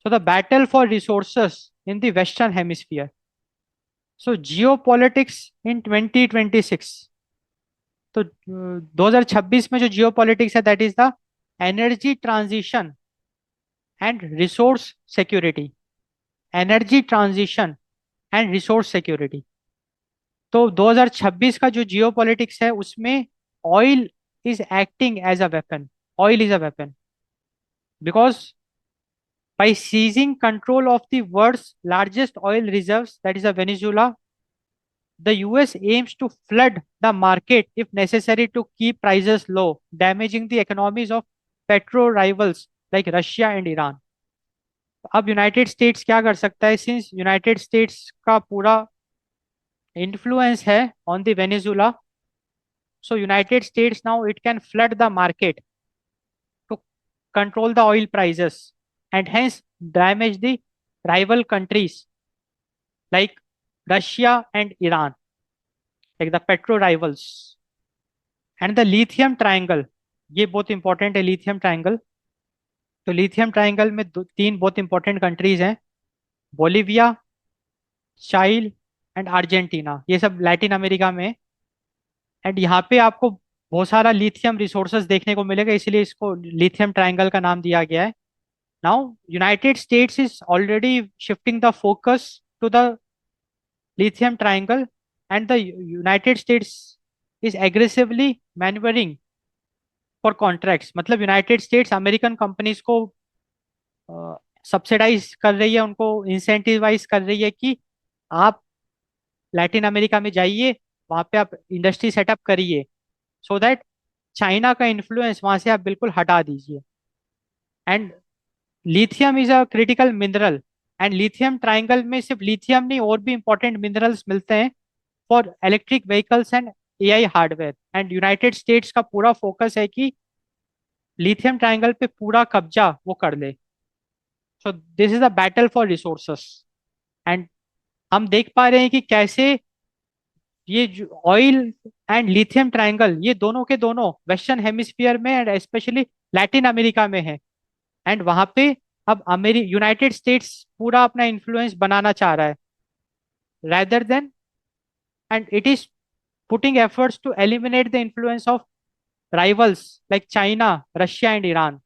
So the battle for resources in the Western Hemisphere. So geopolitics in 2026. तो 2026 में जो geopolitics है that is the energy transition and resource security. Energy transition and resource security. तो 2026 का जो geopolitics है उसमें oil is acting as a weapon. Oil is a weapon because by seizing control of the world's largest oil reserves, that is a Venezuela, the US aims to flood the market if necessary to keep prices low, damaging the economies of petro rivals like Russia and Iran. अब United states क्या कर सकता है, since United states का पूरा influence है on the Venezuela, so United States now it can flood the market to control the oil prices and hence damage the rival countries like Russia and Iran, like the petro rivals. And the lithium triangle, ये बहुत important है lithium triangle. तो lithium triangle में तीन बहुत important countries हैं, Bolivia, चाइल and Argentina, ये सब लैटिन अमेरिका में। एंड यहाँ पे आपको बहुत सारा लिथियम रिसोर्सेज देखने को मिलेगा, इसलिए इसको लिथियम ट्रायंगल का नाम दिया गया है। Now United States is already shifting the focus to the lithium triangle and the United States is aggressively maneuvering for contracts। मतलब यूनाइटेड स्टेट्स अमेरिकन कंपनीज को सब्सिडाइज कर रही है, उनको इंसेंटिवाइज कर रही है कि आप लैटिन अमेरिका में जाइए, वहां पे आप इंडस्ट्री सेटअप करिए, सो दैट चाइना का इन्फ्लुएंस वहां से आप बिल्कुल हटा दीजिए। And lithium is a critical mineral and lithium triangle में सिर्फ लिथियम नहीं और भी इंपॉर्टेंट मिनरल्स मिलते हैं for electric vehicles and AI hardware. And United states का पूरा फोकस है कि लिथियम ट्राइंगल पे पूरा कब्जा वो कर ले। So this is a battle for resources. And हम देख पा रहे हैं कि कैसे ये ऑयल एंड लिथियम ट्राइंगल ये दोनों के दोनों वेस्टर्न हेमिस्फीयर में एंड स्पेशली लैटिन अमेरिका में है। एंड वहां पे अब यूनाइटेड स्टेट्स पूरा अपना इन्फ्लुएंस बनाना चाह रहा है, rather than, and it is putting efforts to eliminate the influence of rivals like China, Russia and Iran.